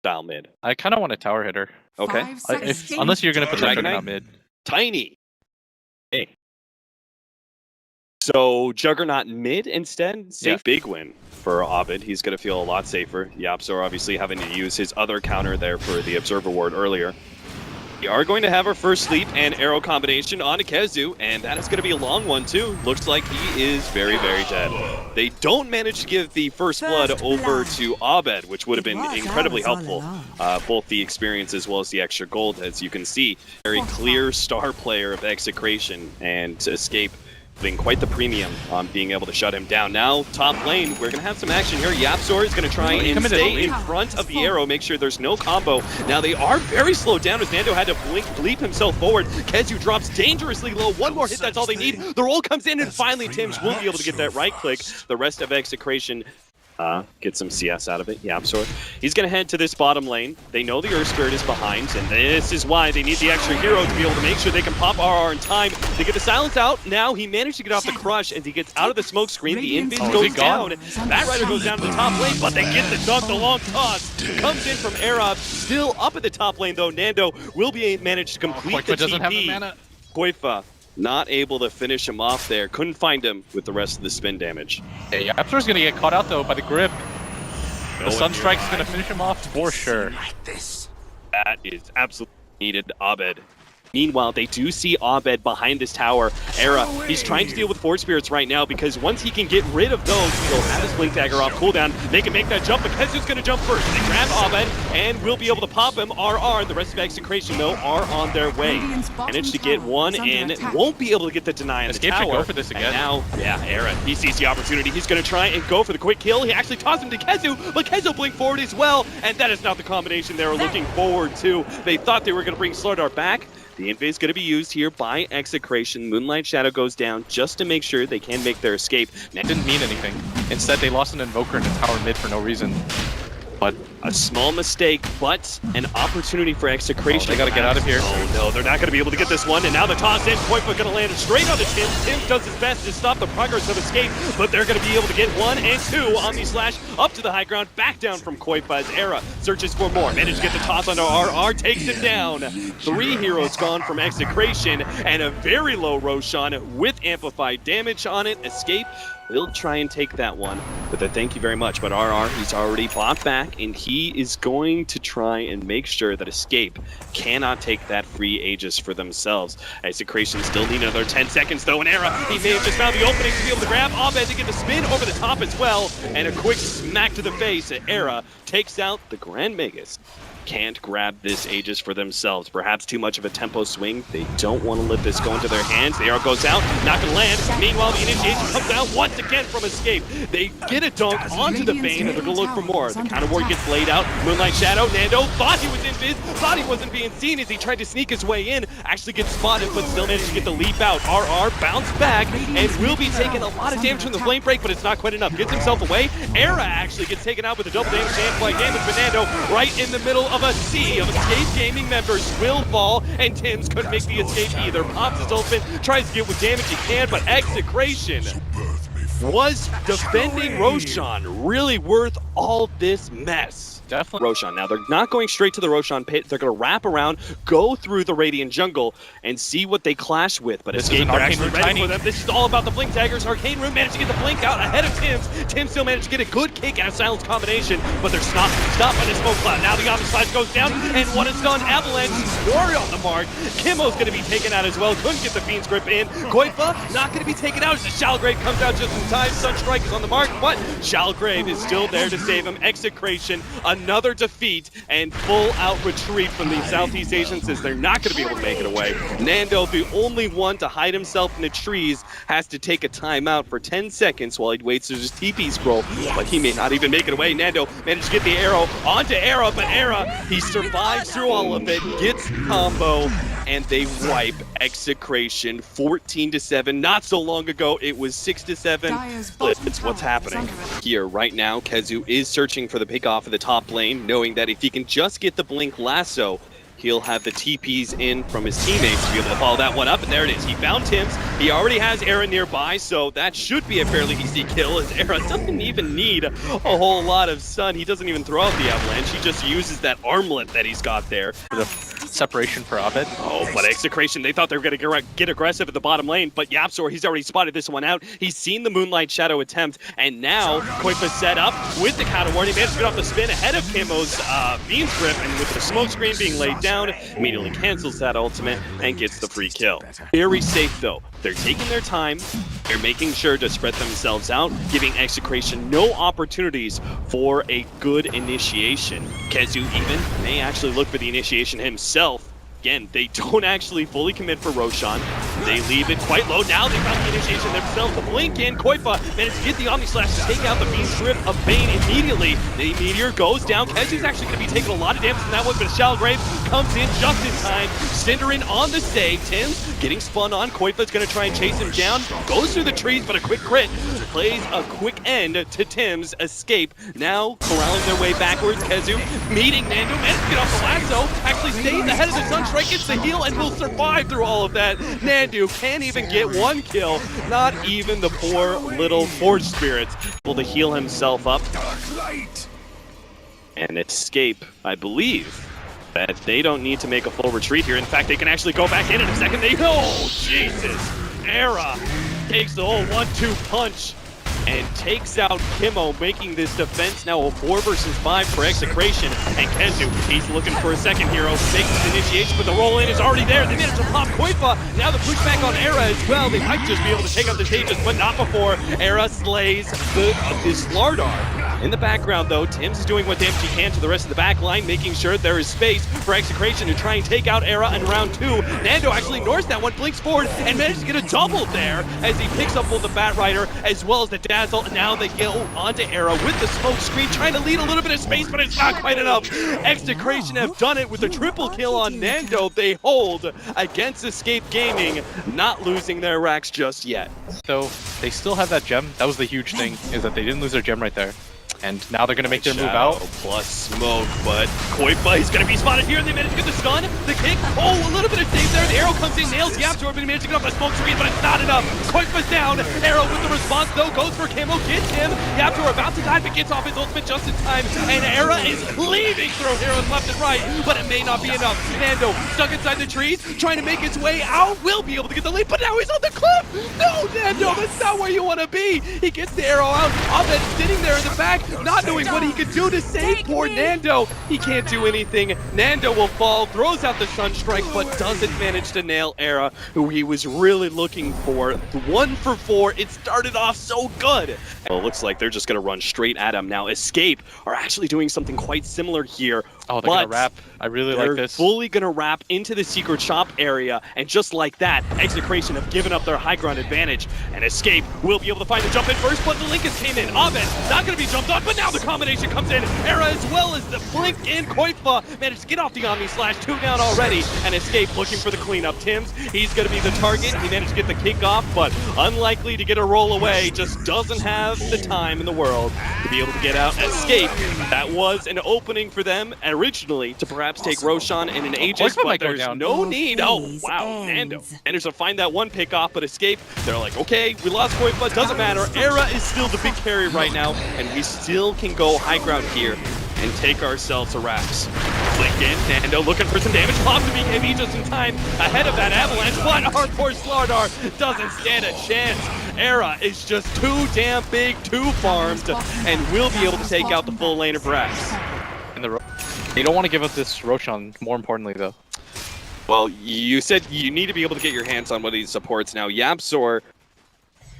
style mid. I kind of want a tower hitter. Okay. Unless you're going to put Dragon Juggernaut Knight? mid. Tiny. Hey. So Juggernaut mid instead? Safe big win for Abed. He's going to feel a lot safer. Yapzor obviously having to use his other counter there for the Observer Ward earlier. We are going to have our first sleep and arrow combination on Kezu, and that is going to be a long one too. Looks like he is very, very dead. They don't manage to give the first blood over to Abed, which would have been incredibly helpful. Both the experience as well as the extra gold, as you can see. Very clear star player of Execration, and to escape being quite the premium on being able to shut him down. Now, top lane, we're going to have some action here. Yapzor is going to try and stay in front of the arrow, make sure there's no combo. Now, they are very slowed down as Nando had to bleep himself forward. Kezu drops dangerously low. One more hit, that's all they need. The roll comes in, and finally, Tims will be able to get that right click. The rest of Execration get some CS out of it. Yapzor. He's going to head to this bottom lane. They know the Earth Spirit is behind, and this is why they need the extra hero to be able to make sure they can pop RR in time. They get the silence out. Now he managed to get off the crush as he gets out of the smoke screen. The invis goes down. That Rider goes down to the top lane, but they get the dunk. The long toss comes in from Arab. Still up at the top lane, though. Nando will be managed to complete the doesn't have the TP. mana. Koifa not able to finish him off there. Couldn't find him with the rest of the spin damage. Hey, Yapzor's going to get caught out, though, by the grip. The Sunstrike's going to finish him off for sure. That is absolutely needed, Abed. Meanwhile, they do see Abed behind this tower. Era, he's trying to deal with Force Spirits right now because once he can get rid of those, he'll have his Blink Dagger off cooldown. They can make that jump, but Kezu's going to jump first. They grab Abed and will be able to pop him. RR, the rest of Execration, though, are on their way. Managed to get one in, won't be able to get the deny on the Escape tower. should go for this again. And now, Era, he sees the opportunity. He's going to try and go for the quick kill. He actually tosses him to Kezu, but Kezu blink forward as well, and that is not the combination they were looking forward to. They thought they were going to bring Slardar back. The invis is going to be used here by Execration. Moonlight Shadow goes down just to make sure they can make their escape. It didn't mean anything. Instead, they lost an Invoker in the tower mid for no reason. But a small mistake, but an opportunity for Execration. They got to get out of here. Oh no, they're not going to be able to get this one. And now the toss in, Koifa going to land straight on the Tims. Tims does his best to stop the progress of escape, but they're going to be able to get 1 and 2 on the slash up to the high ground, back down from Koifa as Era searches for more. Managed to get the toss onto RR, takes him down. 3 heroes gone from Execration, and a very low Roshan with amplified damage on it. Escape will try and take that one, but thank you very much. But RR, he's already bought back, and he is going to try and make sure that Escape cannot take that free Aegis for themselves. Execration still need another 10 seconds, though. And Era, he may have just found the opening to be able to grab Abed to get the spin over the top as well, and a quick smack to the face. Era takes out the Grand Magus. Can't grab this Aegis for themselves. Perhaps too much of a tempo swing. They don't want to let this go into their hands. The arrow goes out, not gonna land. Meanwhile, the initiation comes out once again from Escape. They get a dunk onto the Bane, and they're gonna look for more. The counter ward gets laid out. Moonlight Shadow, Nando thought he was invis, thought he wasn't being seen as he tried to sneak his way in. Actually gets spotted, but still managed to get the leap out. RR bounced back and will be taking a lot of damage from the flame break, but it's not quite enough. Gets himself away. Era actually gets taken out with a double damage and flight damage, but Nando right in the middle of a sea of Escape Gaming members will fall, and Tims couldn't make the escape either. Pops his ultimate, tries to get what damage he can, but Execration was defending Roshan really worth all this mess? Definitely. Roshan. Now, they're not going straight to the Roshan pit. They're going to wrap around, go through the Radiant jungle, and see what they clash with. But Escape are actually ready for them. This is all about the Blink Daggers. Arcane Rune managed to get the Blink out ahead of Tims. Tims still managed to get a good kick and a silence combination, but they're stopped by the smoke cloud. Now the Omni Slice goes down, and what is done? Avalanche, Warrior on the mark. Kimmo's going to be taken out as well. Couldn't get the Fiend's Grip in. Koifa not going to be taken out as the Shalgrave comes out just in time. Sunstrike is on the mark, but Shalgrave is still there to save him. Execration, another defeat and full out retreat from the Southeast Asians, since they're not going to be able to make it away. Nando, the only one to hide himself in the trees, has to take a timeout for 10 seconds while he waits for his TP scroll, but he may not even make it away. Nando managed to get the arrow onto Era, but Era, he survives through all of it, gets combo, and they wipe Execration 14-7. Not so long ago, it was 6-7. It's what's happening here right now. Kezu is searching for the pick off of the top lane, knowing that if he can just get the Blink Lasso, he'll have the TPs in from his teammates to be able to follow that one up, and there it is. He found Tims. He already has Era nearby, so that should be a fairly easy kill, as Era doesn't even need a whole lot of stun. He doesn't even throw out the avalanche. He just uses that armlet that he's got there. The separation for Abed. Oh, but Execration, they thought they were going to get aggressive at the bottom lane, but Yapzor, he's already spotted this one out. He's seen the Moonlight Shadow attempt, and now Koifa's set up with the counter warning. He managed to get off the spin ahead of Kimo's Beam's grip, and with the smoke screen being laid down, immediately cancels that ultimate and gets the free kill. Very safe though. They're taking their time. They're making sure to spread themselves out, giving Execration no opportunities for a good initiation. Kezu even may actually look for the initiation himself. Again, they don't actually fully commit for Roshan. They leave it quite low. Now they found the initiation themselves. The blink in. Koifa managed to get the Omni Slash to take out the Beam Grip of Bane immediately. The Meteor goes down. Kezu's actually going to be taking a lot of damage from that one, but Shallow Grave comes in just in time. Cinderin on the save. Tims getting spun on. Koifa's going to try and chase him down. Goes through the trees, but a quick crit plays a quick end to Tims' escape. Now corralling their way backwards. Kezu meeting Nando. Managed to get off the lasso. Actually stays ahead of the Sunstrike, gets the heal, and will survive through all of that. Nandu can't even get one kill. Not even the poor little Forge Spirits able to heal himself up and escape, I believe. That they don't need to make a full retreat here. In fact, they can actually go back in a second. Oh, Jesus! Era takes the whole 1-2 punch and takes out Kimo, making this defense now a 4 versus 5 for Execration. And Kezu, he's looking for a second hero, makes his initiation, but the roll-in is already there. They managed to pop Koifa. Now the pushback on Era as well. They might just be able to take out the stages, but not before Era slays this Slardar. In the background, though, Tims is doing what damage he can to the rest of the back line, making sure there is space for Execration to try and take out Era in round 2. Nando actually ignores that one, blinks forward, and manages to get a double there as he picks up both the Bat Rider as well as the Dazzle. And now they go onto Era with the smoke screen, trying to lead a little bit of space, but it's not quite enough. Execration have done it with a triple kill on Nando. They hold against Escape Gaming, not losing their racks just yet. So they still have that gem. That was the huge thing, is that they didn't lose their gem right there. And now they're going to make their move out. Plus smoke, but Koifa is going to be spotted here, and they managed to get the stun, the kick. Oh, a little bit of save there. The arrow comes in, nails Yapzor, but he managed to get off the smoke screen, but it's not enough. Koifa's down. Arrow with the response, though, goes for Kimo, gets him. Yapzor about to die, but gets off his ultimate just in time. And Era is leaving through heroes left and right, but it may not be enough. Nando stuck inside the trees, trying to make his way out. Will be able to get the lead, but now he's on the cliff. No, Nando, that's not where you want to be. He gets the arrow out. Abed sitting there in the back, not knowing what he could do to save poor Nando. He can't do anything. Nando will fall, throws out the Sunstrike, but doesn't manage to nail Era, who he was really looking for. 1 for 4. It started off so good. Well, it looks like they're just going to run straight at him now. Escape are actually doing something quite similar here. Oh, they're going to wrap. I really like this. They're fully going to wrap into the secret shop area, and just like that, Execration have given up their high ground advantage, and Escape will be able to find the jump in first, but the Lincolns came in. Abed not going to be jumped on, but now the combination comes in. Era as well as the blink in. Koifa managed to get off the Omni Slash, 2 down already, and Escape looking for the cleanup. Tims, he's going to be the target. He managed to get the kick off, but unlikely to get a roll away. Just doesn't have the time in the world to be able to get out. Escape, that was an opening for them originally to perhaps take Roshan and an Aegis, but there's no need. Oh, wow, Nando managed to find that one pick off, but Escape, they're like, okay, we lost Koifa, doesn't matter. Era is still the big carry right now, and we still can go high ground here and take ourselves to racks. Blink in, Nando looking for some damage, pops the BKB just in time ahead of that avalanche, but our poor Slardar doesn't stand a chance. Era is just too damn big, too farmed, and will be able to take out the full lane of racks. They don't want to give up this Roshan, more importantly, though. Well, you said you need to be able to get your hands on one of these supports now. Yapzor,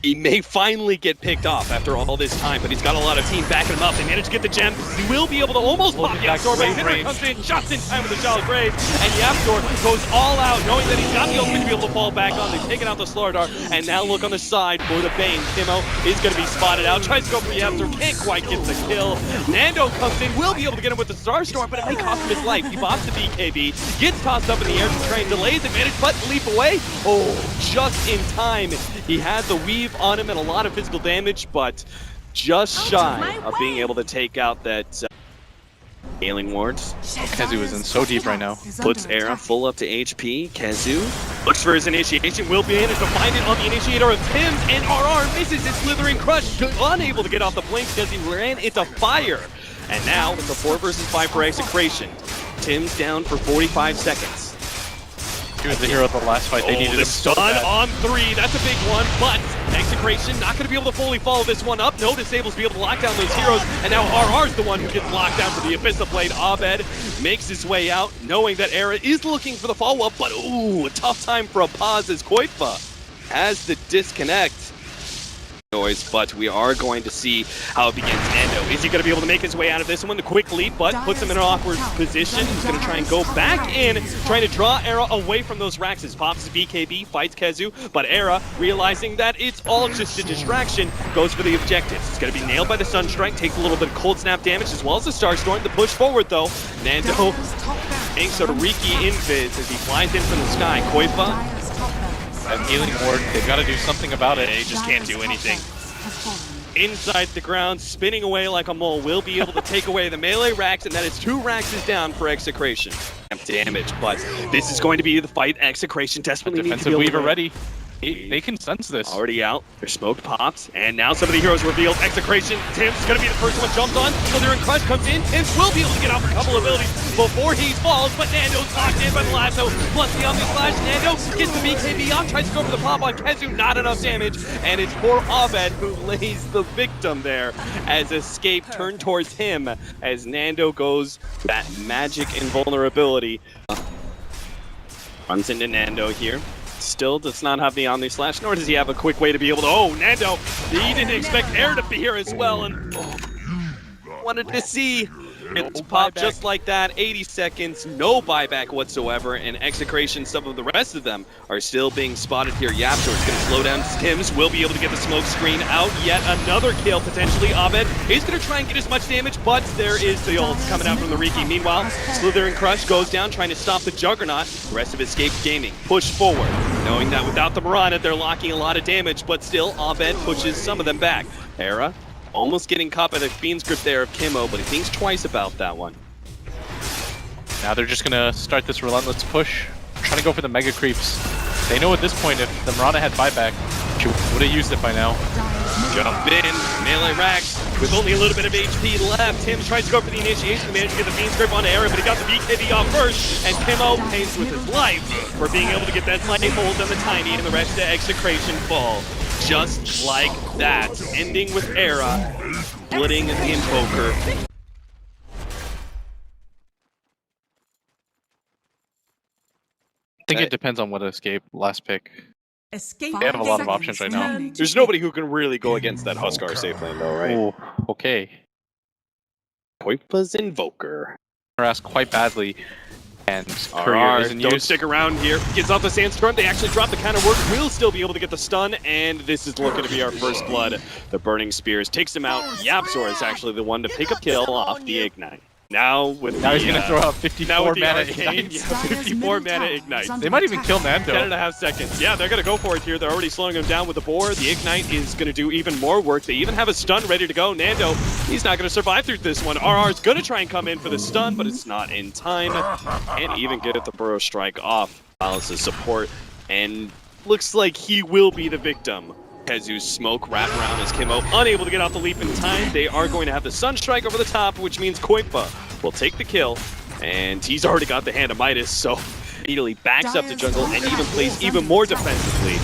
he may finally get picked off after all this time, but he's got a lot of team backing him up. They managed to get the gem. He will be able to almost pop Yapzor, but Cinderin comes in just in time with the Shallow Grave, and Yapzor goes all out, knowing that he's got the ultimate to be able to fall back on. They've taken out the Slardar, and now look on the side for the Bane. Kimo is going to be spotted out. Tries to go for Yapzor, can't quite get the kill. Nando comes in, will be able to get him with the Starstorm, but it may cost him his life. He bops the BKB, gets tossed up in the air to try and delay the advantage, but leap away. Oh, just in time. He had the weave on him and a lot of physical damage, but just shy of being able to take out that Ailing wards. Kezu is in so deep right now. Puts Era full up to HP. Kezu looks for his initiation. Will be able to find it on the initiator of Tim's, and RR misses his slithering crush. Unable to get off the blink because he ran into fire. And now with the 4 versus 5 for Execration, Tim's down for 45 seconds. He was the hero of the last fight. They needed the him so stun bad. on 3, that's a big one, but Execration not going to be able to fully follow this one up. No disables to be able to lock down those heroes, and now RR's the one who gets locked down for the Abyssa Blade. Abed makes his way out, knowing that Era is looking for the follow-up, but ooh, a tough time for a pause as Koifa has the disconnect. Noise, but we are going to see how it begins. Nando, is he going to be able to make his way out of this one? The quick leap, but puts him in an awkward position. He's going to try and go back in, trying to draw Era away from those Raxes. Pops BKB, fights Kezu, but Era, realizing that it's all just a distraction, goes for the objectives. He's going to be nailed by the Sunstrike, takes a little bit of cold snap damage as well as the Starstorm. The push forward though, Nando getting sort of Riki invis as he flies in from the sky. Koifa, That healing ward, they've got to do something about it. they just can't do anything. Inside the ground, spinning away like a mole, will be able to take away the melee Rax, and that is 2 Raxes down for Execration. Damage, but this is going to be the fight Execration desperately needs to be Defensive able to Weaver ready. They can sense this. Already out, their smoke pops, and now some of the heroes revealed. Execration, Tim's gonna be the first one jumped on. Slithering Crush comes in. Tim's will be able to get off a couple of abilities before he falls, but Nando's locked in by the lasso. Plus the Omni Slash, Nando gets the BKB off, tries to go for the pop on Kezu, not enough damage, and it's poor Abed who lays the victim there as Escape turned towards him as Nando goes that magic invulnerability. Runs into Nando here. Still does not have the Omni Slash, nor does he have a quick way to be able to. Oh, Nando! He didn't expect Air to be here as well, and wanted to see it pop just like that. 80 seconds, no buyback whatsoever, and Execration, some of the rest of them are still being spotted here. Yaptor is going to slow down Tims, will be able to get the smoke screen out. Yet another kill, potentially. Abed is going to try and get as much damage, but there is the ults coming out from the Riki. Meanwhile, Slithering Crush goes down, trying to stop the Juggernaut. The rest of Escape Gaming push forward, knowing that without the Mirana, they're locking a lot of damage, but still, Abed pushes some of them back. Era almost getting caught by the Fiend's grip there of Kimmo, but he thinks twice about that one. Now they're just gonna start this relentless push, trying to go for the mega creeps. They know at this point if the Mirana had buyback, she would have used it by now. Jump in, melee Rax with only a little bit of HP left. Tim tries to go for the initiation, managed to get the Fiend's grip onto Aaron, but he got the BKB off first, and Kimmo pays with his life for being able to get that slightly hold on the Tiny, and the rest of Execration fall. Just like that, ending with Era splitting the Invoker. I think it depends on what Escape last pick. Escape. They have a lot of options right now. There's nobody who can really go against that Huskar safe lane though, right? Oh, okay. Koipa's Invoker. Harassed quite badly, and Courier isn't don't used. stick around here. Gets off the Sandstorm. They actually drop the counter work. Will still be able to get the stun, and this is looking to be our first blood. The Burning Spears takes him out. Yapzor is actually the one to pick up kill off the Ignite. Now he's gonna throw out 54 mana Ignite. Yeah, 54 mana Ignite. They might even kill Nando. 10.5 seconds. Yeah, they're gonna go for it here. They're already slowing him down with the board. The Ignite is gonna do even more work. They even have a stun ready to go. Nando, he's not gonna survive through this one. RR's gonna try and come in for the stun, but it's not in time. Can't even get the Burrow Strike off. Alice's support, and looks like he will be the victim. Kezu's smoke wrap around as Kimmo unable to get off the leap in time. They are going to have the Sunstrike over the top, which means Koipa will take the kill, and he's already got the Hand of Midas, so immediately backs up to jungle and even plays even more defensively,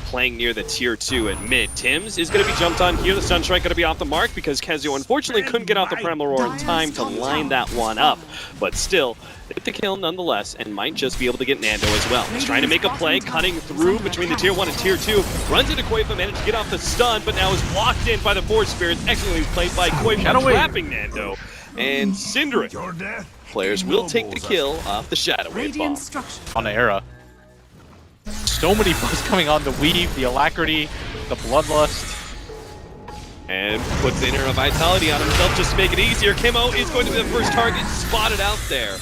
playing near the tier 2 at mid. Tims is going to be jumped on here. The Sunstrike going to be off the mark because Kezu unfortunately couldn't get off the Primal Roar in time to line that one up, but still get the kill nonetheless, and might just be able to get Nando as well. He's trying to make a play, cutting through between the tier 1 and tier 2, runs into Koifa, managed to get off the stun, but now is blocked in by the Force Spirits, excellently played by Koifa, trapping Nando, and Cindering. Players will take the kill off the Shadow Wave bomb. On Era. So many buffs coming on, the Weave, the Alacrity, the Bloodlust. And puts the Inner Vitality on himself just to make it easier. Kimmo is going to be the first target spotted out there.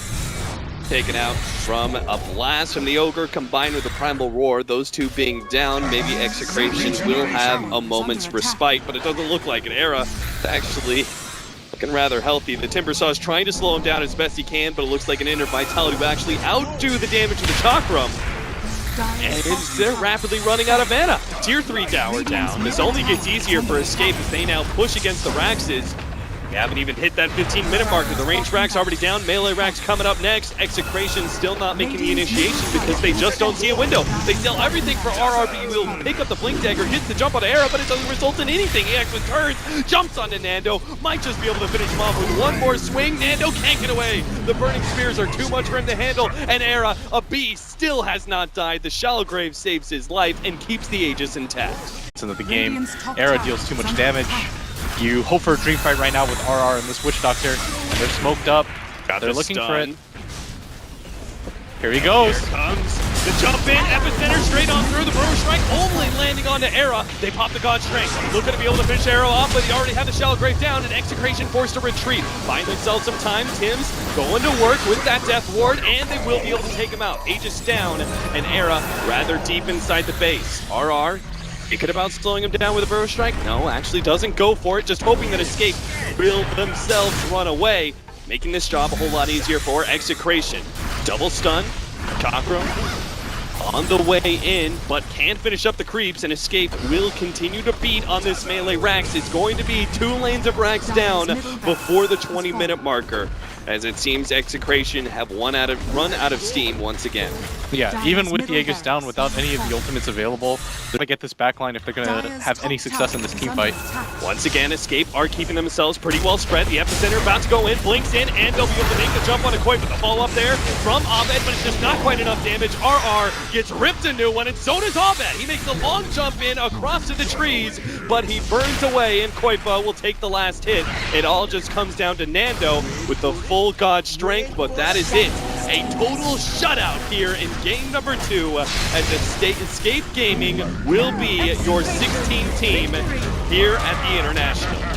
Taken out from a blast from the Ogre combined with the Primal Roar. Those two being down, maybe Execration will have a moment's respite, but it doesn't look like an Era. Actually, Looking rather healthy. The Timbersaw is trying to slow him down as best he can, but it looks like an Inner Vitality will actually outdo the damage of the Chakram. And they're rapidly running out of mana. Tier 3 tower down. This only gets easier for Escape as they now push against the Raxes. We haven't even hit that 15-minute marker. The range Rax already down. Melee Rax coming up next. Execration still not making the initiation because they just don't see a window. They sell everything for RRB. Will pick up the Blink Dagger, gets the jump on the arrow, but it doesn't result in anything. EX with turns, jumps onto Nando. Might just be able to finish him off with one more swing. Nando can't get away. The Burning Spears are too much for him to handle. And Era, a beast, still has not died. The Shallow Grave saves his life and keeps the Aegis intact. Into the game, Era deals too much damage. You hope for a dream fight right now with RR and this Witch Doctor. They're smoked up. They're looking for it. Here he goes. Here comes the jump in, epicenter straight on through. The Burrow Strike only landing onto Era. They pop the God Strength. Looking to be able to finish Arrow off, but he already had the Shallow Grave down, and Execration forced to retreat. Find themselves some time. Tim's going to work with that Death Ward, and they will be able to take him out. Aegis down, and Era rather deep inside the base. RR thinking about slowing him down with a Burrow Strike. No, actually doesn't go for it, just hoping that Escape will themselves run away, making this job a whole lot easier for Execration. Double stun, Chakra on the way in, but can't finish up the creeps, and Escape will continue to beat on this melee Rax. It's going to be 2 lanes of Rax down before the 20-minute marker, as it seems Execration have run out of steam once again. Yeah, even with the Aegis down, without any of the ultimates available, they're gonna get this backline if they're gonna have any success in this team fight. Once again, Escape are keeping themselves pretty well spread. The epicenter about to go in, blinks in, and they'll be able to make the jump on a Koi, but the fall up there from Abed, but it's just not quite enough damage. RR gets ripped a new one, and so does Abed. He makes a long jump in across to the trees, but he burns away, and Koipa will take the last hit. It all just comes down to Nando with the full God Strength, but that is it. A total shutout here in game number 2 as Escape Gaming will be your 16 team here at the International.